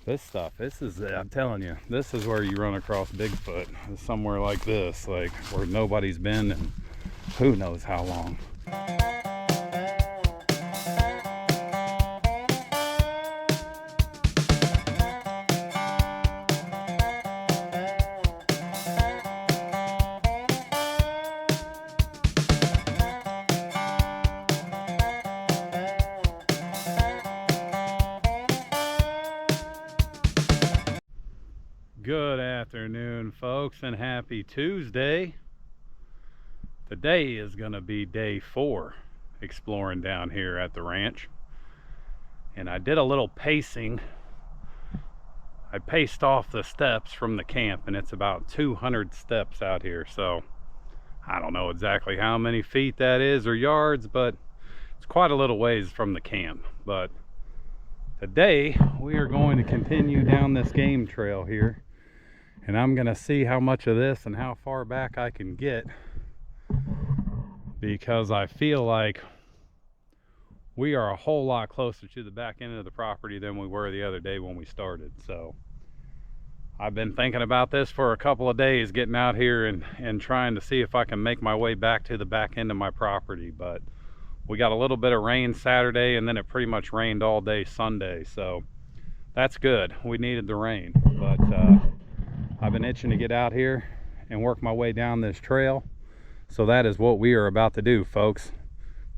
This stuff, this is, I'm telling you, this is where you run across Bigfoot. Somewhere like this, like where nobody's been in who knows how long. Good afternoon, folks, and happy Tuesday. Today is going to be day 4 exploring down here at the ranch. And I did a little pacing. I paced off the steps from the camp, and it's about 200 steps out here. So I don't know exactly how many feet that is or yards, but it's quite a little ways from the camp. But today we are going to continue down this game trail here. And I'm going to see how much of this and how far back I can get, because I feel like we are a whole lot closer to the back end of the property than we were the other day when we started. So I've been thinking about this for a couple of days, getting out here and trying to see if I can make my way back to the back end of my property. But we got a little bit of rain Saturday, and then it pretty much rained all day Sunday. So that's good. We needed the rain. But I've been itching to get out here and work my way down this trail. So that is what we are about to do, folks.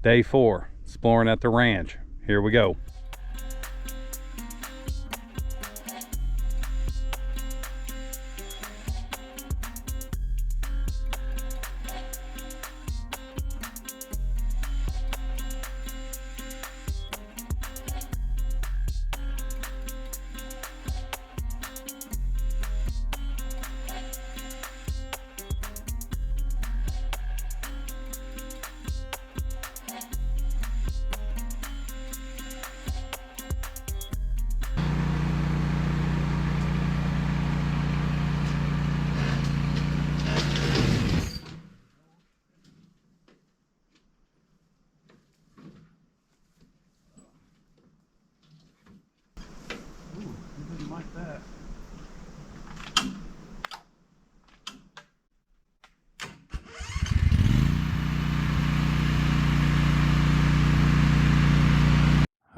Day 4, exploring at the ranch. Here we go.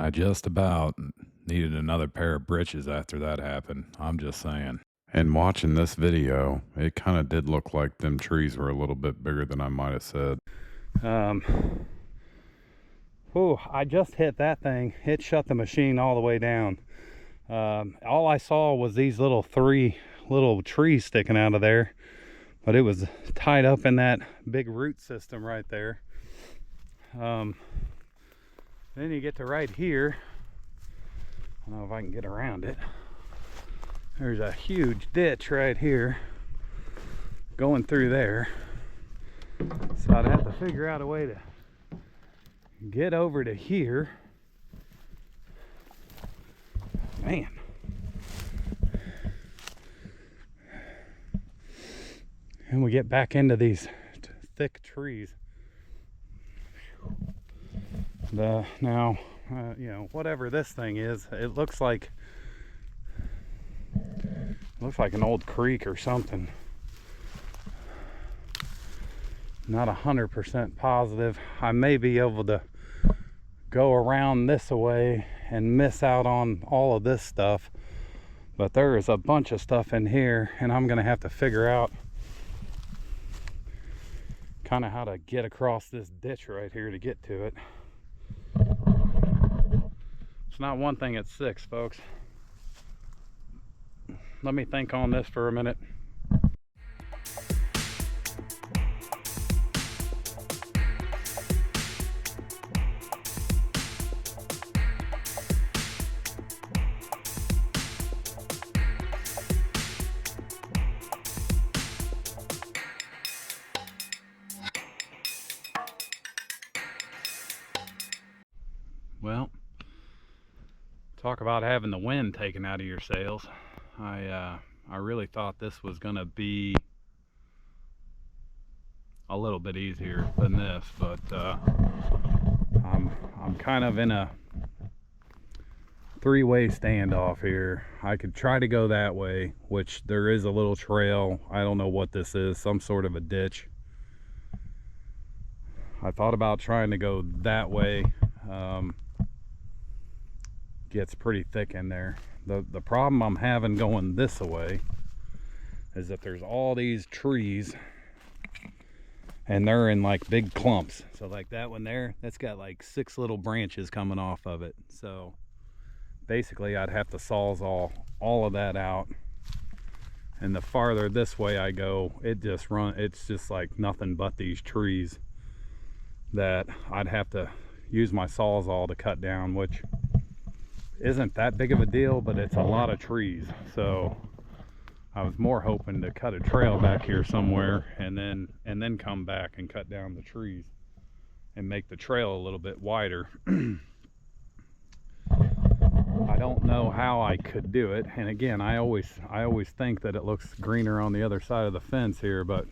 I just about needed another pair of britches after that happened. I'm just saying. And watching this video, it kind of did look like them trees were a little bit bigger than I might have said. I just hit that thing. It shut the machine all the way down. All I saw was these 3 little trees sticking out of there, but it was tied up in that big root system right there. Then you get to right here. I don't know if I can get around it. There's a huge ditch right here going through there. So I'd have to figure out a way to get over to here. Man. And we get back into these thick trees. Now, whatever this thing is, it looks like an old creek or something. Not 100% positive. I may be able to go around this way and miss out on all of this stuff, but there is a bunch of stuff in here, and I'm gonna have to figure out kind of how to get across this ditch right here to get to it. It's not one thing, it's 6, folks. Let me think on this for a minute. Well, talk about having the wind taken out of your sails. I really thought this was gonna be a little bit easier than this, but I'm kind of in a three-way standoff here. I could try to go that way, which there is a little trail. I don't know what this is, some sort of a ditch. I thought about trying to go that way. Gets pretty thick in there. The problem I'm having going this way is that there's all these trees and they're in like big clumps. So like that one there, that's got like 6 little branches coming off of it. So basically I'd have to sawzall all of that out. And the farther this way I go, it's just like nothing but these trees that I'd have to use my sawzall to cut down, which isn't that big of a deal, but it's a lot of trees. So I was more hoping to cut a trail back here somewhere and then come back and cut down the trees and make the trail a little bit wider. I don't know how I could do it, and again, I always think that it looks greener on the other side of the fence here, but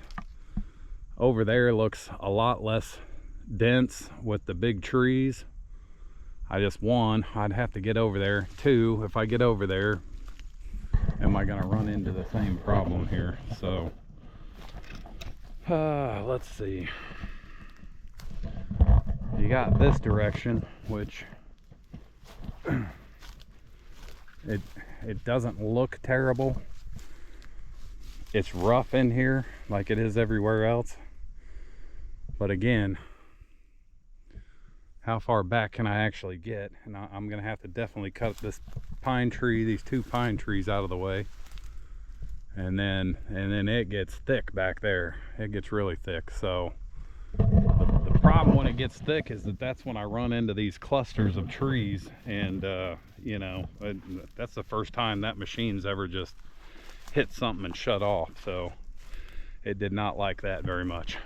over there looks a lot less dense with the big trees. One, I'd have to get over there. Two, if I get over there, am I gonna run into the same problem here? So let's see. You got this direction, which it doesn't look terrible. It's rough in here like it is everywhere else, but again, how far back can I actually get? And I'm gonna have to definitely cut this pine tree, these 2 pine trees out of the way, and then it gets thick back there. It gets really thick. So the problem when it gets thick is that's when I run into these clusters of trees, and you know, that's the first time that machine's ever just hit something and shut off. So it did not like that very much.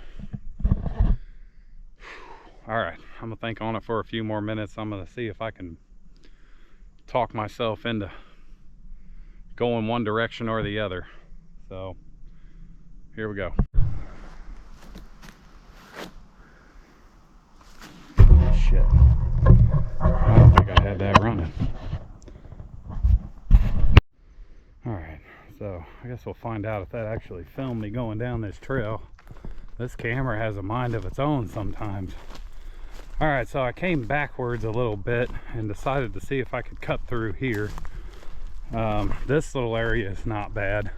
All right, I'm gonna think on it for a few more minutes. I'm gonna see if I can talk myself into going one direction or the other. So here we go. Shit, I don't think I had that running. All right, so I guess we'll find out if that actually filmed me going down this trail. This camera has a mind of its own sometimes. All right, so I came backwards a little bit and decided to see if I could cut through here. This little area is not bad.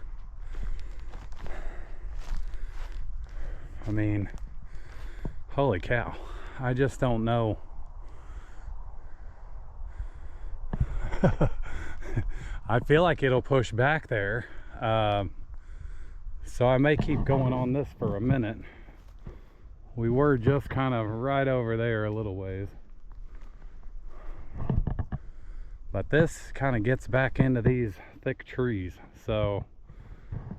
I mean, holy cow, I just don't know. I feel like it'll push back there. So I may keep going on this for a minute. We were just kind of right over there a little ways. But this kind of gets back into these thick trees. So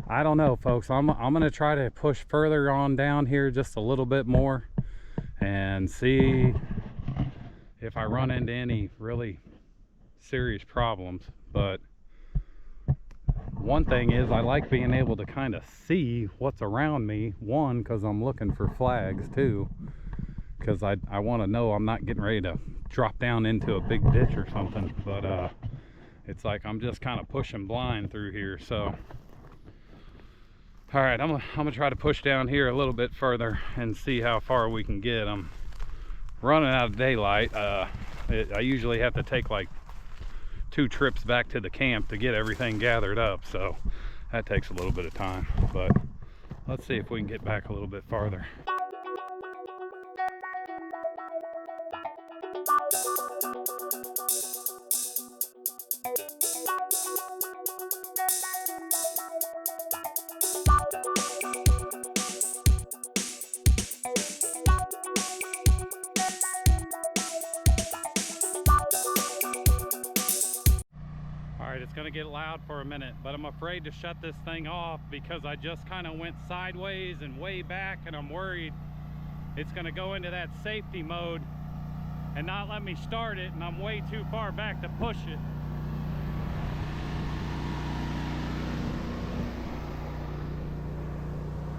I don't know, folks. I'm gonna try to push further on down here just a little bit more and see if I run into any really serious problems. But one thing is, I like being able to kind of see what's around me. One, because I'm looking for flags. Two, because I want to know I'm not getting ready to drop down into a big ditch or something. But it's like I'm just kind of pushing blind through here. So all right, I'm gonna try to push down here a little bit further and see how far we can get. I'm running out of daylight. I usually have to take like 2 trips back to the camp to get everything gathered up, so that takes a little bit of time. But let's see if we can get back a little bit farther. It's gonna get loud for a minute, but I'm afraid to shut this thing off because I just kind of went sideways and way back, and I'm worried it's gonna go into that safety mode and not let me start it, and I'm way too far back to push it.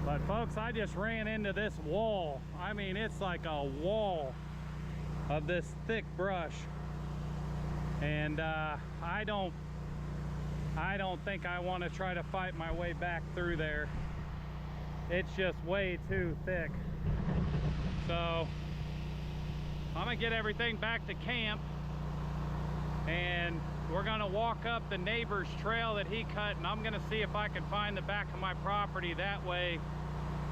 But folks, I just ran into this wall. I mean, it's like a wall of this thick brush. And I don't think I want to try to fight my way back through there. It's just way too thick. So I'm gonna get everything back to camp, and we're gonna walk up the neighbor's trail that he cut, and I'm gonna see if I can find the back of my property that way,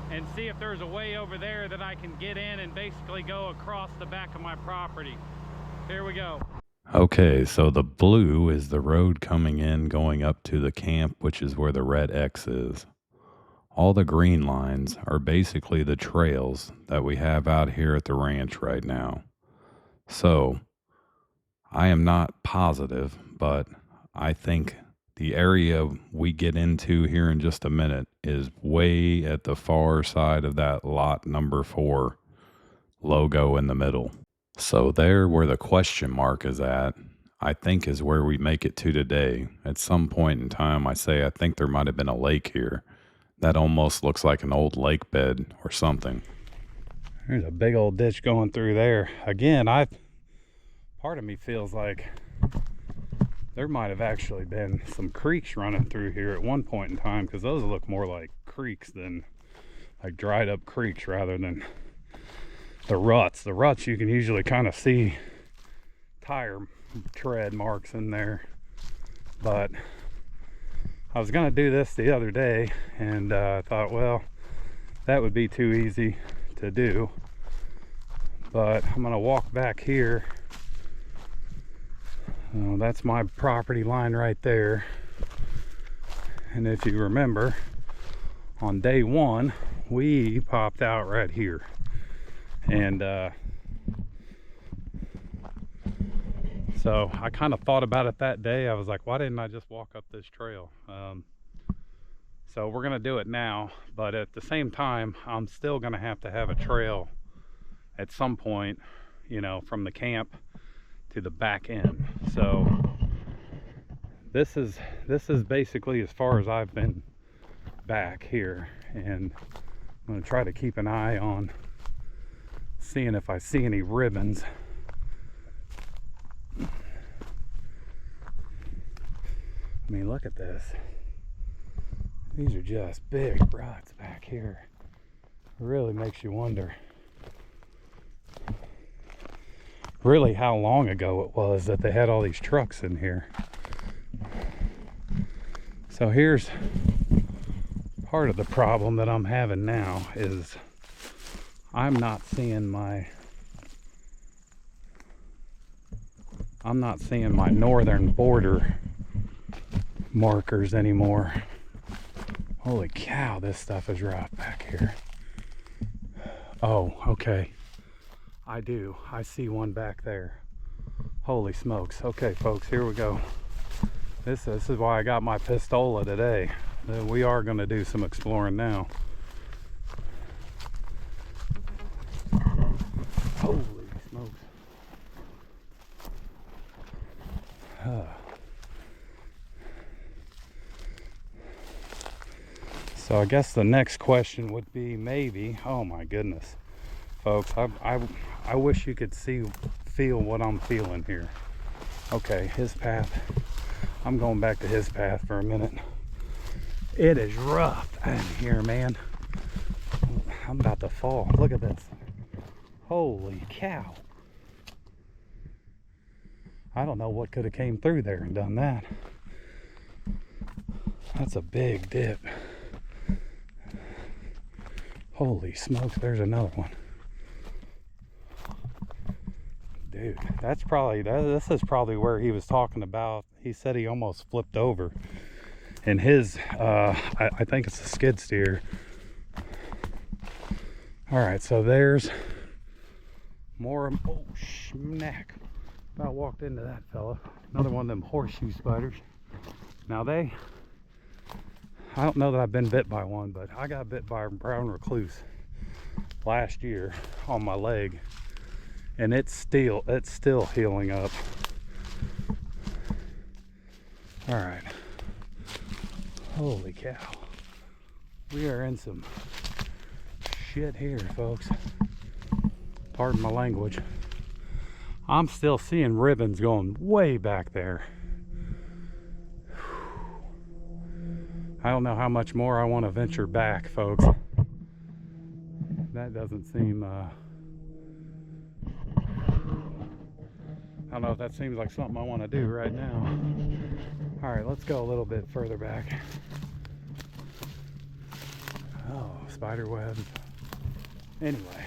and see if there's a way over there that I can get in and basically go across the back of my property. Here we go. Okay, so the blue is the road coming in, going up to the camp, which is where the red X is. All the green lines are basically the trails that we have out here at the ranch right now. So I am not positive, but I think the area we get into here in just a minute is way at the far side of that lot number 4 logo in the middle. So there where the question mark is at, I think is where we make it to today. At some point in time, I think there might have been a lake here. That almost looks like an old lake bed or something. There's a big old ditch going through there. Again, part of me feels like there might have actually been some creeks running through here at one point in time, because those look more like creeks than like dried up creeks rather than the ruts. The ruts you can usually kind of see tire tread marks in there, but I was gonna do this the other day, and I thought, well, that would be too easy to do, but I'm gonna walk back here. That's my property line right there, and if you remember, on day 1 we popped out right here, and so I kind of thought about it that day. I was like, why didn't I just walk up this trail? So we're gonna do it now, but at the same time, I'm still gonna have to have a trail at some point, you know, from the camp to the back end. So this is basically as far as I've been back here, and I'm gonna try to keep an eye on seeing if I see any ribbons. I mean, look at this. These are just big ruts back here. It really makes you wonder really how long ago it was that they had all these trucks in here. So here's part of the problem that I'm having now is I'm not seeing my northern border markers anymore. Holy cow, this stuff is rough back here. Oh, okay. I see one back there. Holy smokes. Okay, folks, here we go. This is why I got my pistola today. We are going to do some exploring now. Holy smokes. So I guess the next question would be maybe, oh my goodness, folks, I wish you could feel what I'm feeling here. Okay, his path. I'm going back to his path for a minute. It is rough in here, man. I'm about to fall. Look at this. Holy cow. I don't know what could have came through there and done that. That's a big dip. Holy smokes, there's another one. Dude, this is probably where he was talking about. He said he almost flipped over. And his, I think it's a skid steer. All right, so there's more, oh, schmack. About walked into that fella. Another one of them horseshoe spiders. Now I don't know that I've been bit by one, but I got bit by a brown recluse last year on my leg, and it's still healing up. All right. Holy cow. We are in some shit here, folks. Pardon my language. I'm still seeing ribbons going way back there. I don't know how much more I want to venture back, folks. That doesn't seem, I don't know if that seems like something I want to do right now. All right, let's go a little bit further back. Oh, spider webs. Anyway,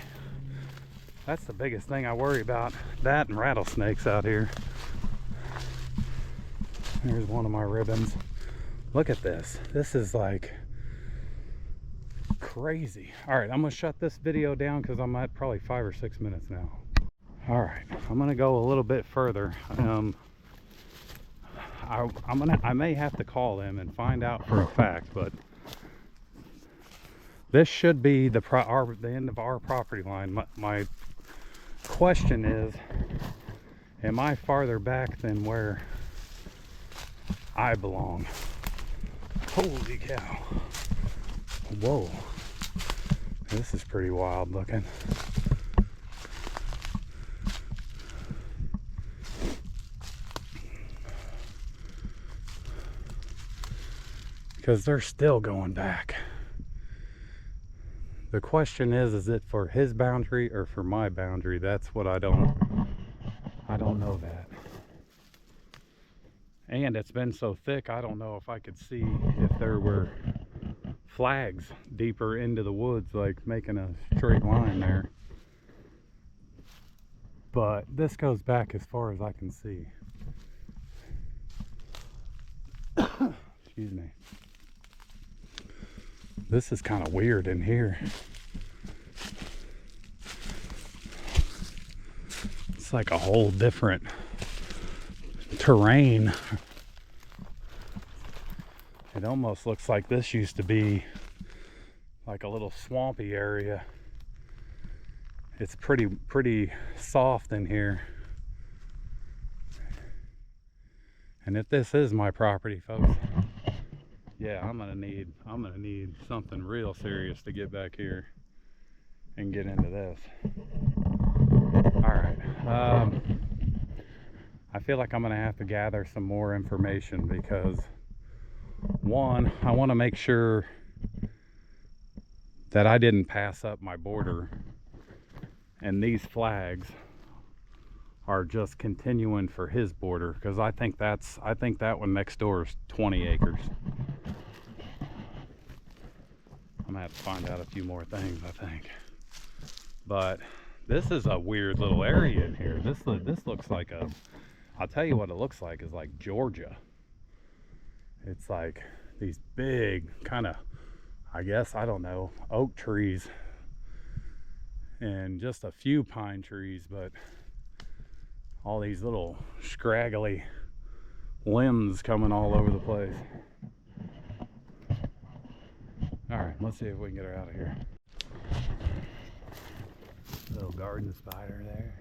that's the biggest thing I worry about. That and rattlesnakes out here. Here's one of my ribbons. Look at this. This is like crazy. All right, I'm gonna shut this video down because I'm at probably 5 or 6 minutes now. All right, I'm gonna go a little bit further. I may have to call them and find out for a fact, but this should be the end of our property line. My question is, am I farther back than where I belong? Holy cow. Whoa. This is pretty wild looking. Because they're still going back. The question is it for his boundary or for my boundary? That's what I don't know that. And it's been so thick, I don't know if I could see if there were flags deeper into the woods, like making a straight line there. But this goes back as far as I can see. Excuse me. This is kind of weird in here. It's like a whole different terrain. It almost looks like this used to be like a little swampy area. It's pretty soft in here. And if this is my property, folks, yeah, I'm gonna need something real serious to get back here and get into this. All right, I feel like I'm gonna have to gather some more information because, one, I want to make sure that I didn't pass up my border and these flags are just continuing for his border, because I think that one next door is 20 acres. I'm gonna have to find out a few more things, I think. But this is a weird little area in here. This looks like I'll tell you what it looks like is like Georgia. It's like these big kind of, I guess, I don't know, oak trees and just a few pine trees, but all these little scraggly limbs coming all over the place. All right, let's see if we can get her out of here. Little garden spider there.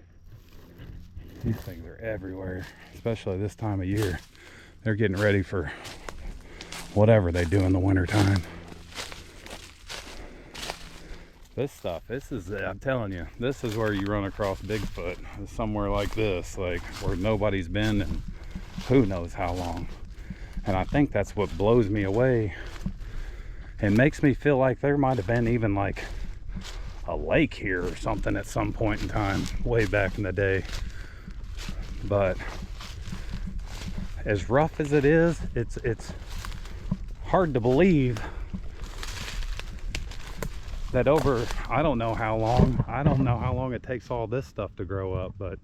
These things are everywhere, especially this time of year. They're getting ready for whatever they do in the winter time. This stuff, I'm telling you, this is where you run across Bigfoot. Somewhere like this, like where nobody's been in who knows how long. And I think that's what blows me away and makes me feel like there might have been even like a lake here or something at some point in time, way back in the day. But as rough as it is, it's hard to believe that over, I don't know how long it takes all this stuff to grow up, but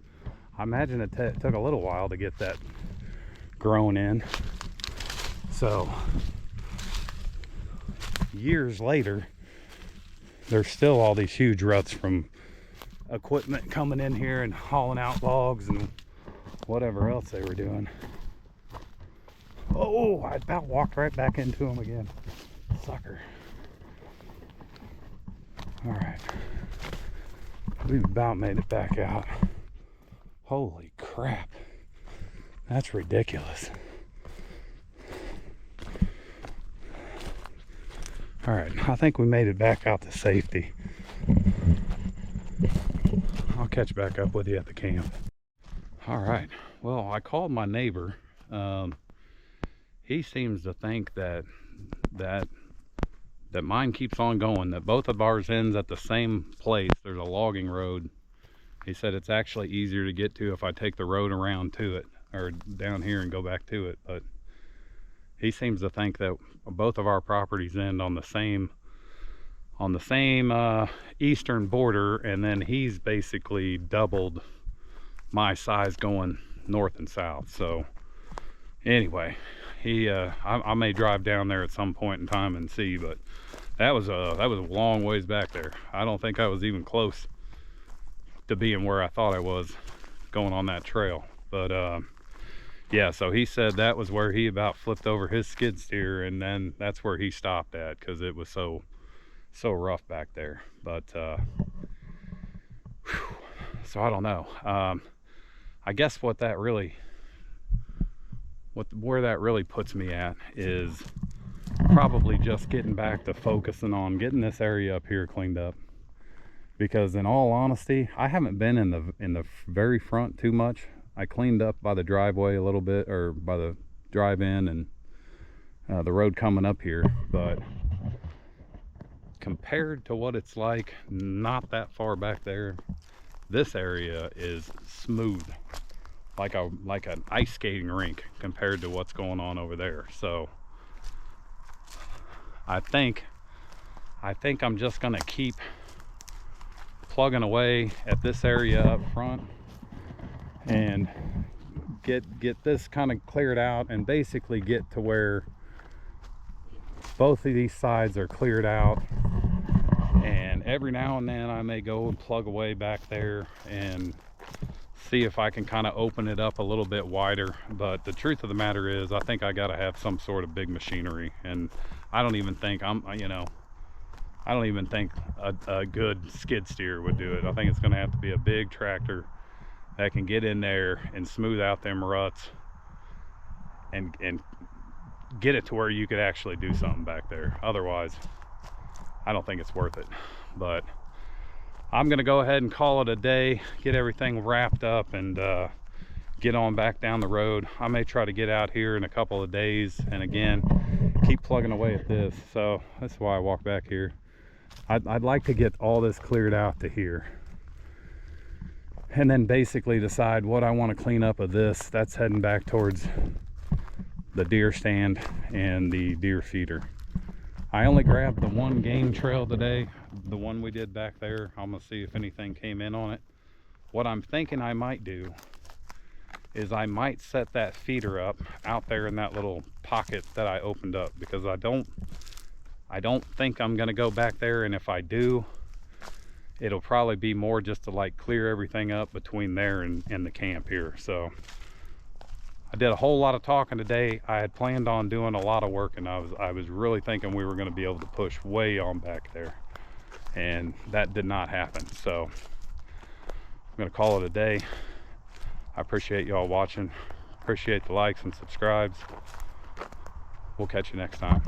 I imagine it took a little while to get that grown in. So years later, there's still all these huge ruts from equipment coming in here and hauling out logs and whatever else they were doing. Oh, I about walked right back into him again. Sucker. All right, we've about made it back out. Holy crap, that's ridiculous. All right, I think we made it back out to safety. I'll catch back up with you at the camp. All right, well, I called my neighbor. He seems to think that mine keeps on going, that both of ours ends at the same place. There's a logging road. He said it's actually easier to get to if I take the road around to it, or down here and go back to it. But he seems to think that both of our properties end on the same eastern border, and then he's basically doubled my size going north and south. So anyway, I may drive down there at some point in time and see, but that was a long ways back there. I don't think I was even close to being where I thought I was going on that trail. But yeah, so he said that was where he about flipped over his skid steer, and then that's where he stopped at, because it was so rough back there. But so I don't know. I guess where that really puts me at is probably just getting back to focusing on getting this area up here cleaned up. Because in all honesty, I haven't been in the very front too much. I cleaned up by the driveway a little bit, or by the drive-in, and the road coming up here, but compared to what it's like not that far back there, this area is smooth, like an ice skating rink compared to what's going on over there. So I think I'm just gonna keep plugging away at this area up front and get this kind of cleared out, and basically get to where both of these sides are cleared out. And every now and then I may go and plug away back there and see if I can kind of open it up a little bit wider. But the truth of the matter is, I think I got to have some sort of big machinery, and I don't even think a good skid steer would do it. I think it's going to have to be a big tractor that can get in there and smooth out them ruts and get it to where you could actually do something back there. Otherwise, I don't think it's worth it. But I'm gonna go ahead and call it a day, get everything wrapped up, and get on back down the road. I may try to get out here in a couple of days and again keep plugging away at this. So that's why I walk back here. I'd like to get all this cleared out to here, and then basically decide what I want to clean up of this. That's heading back towards the deer stand and the deer feeder. I only grabbed the one game trail today, the one we did back there. I'm gonna see if anything came in on it. What I'm thinking I might do is I might set that feeder up out there in that little pocket that I opened up, because I don't think I'm gonna go back there, and if I do, it'll probably be more just to like clear everything up between there and the camp here. So I did a whole lot of talking today. I had planned on doing a lot of work, and I was really thinking we were going to be able to push way on back there, and that did not happen. So I'm going to call it a day. I appreciate y'all watching. Appreciate the likes and subscribes. We'll catch you next time.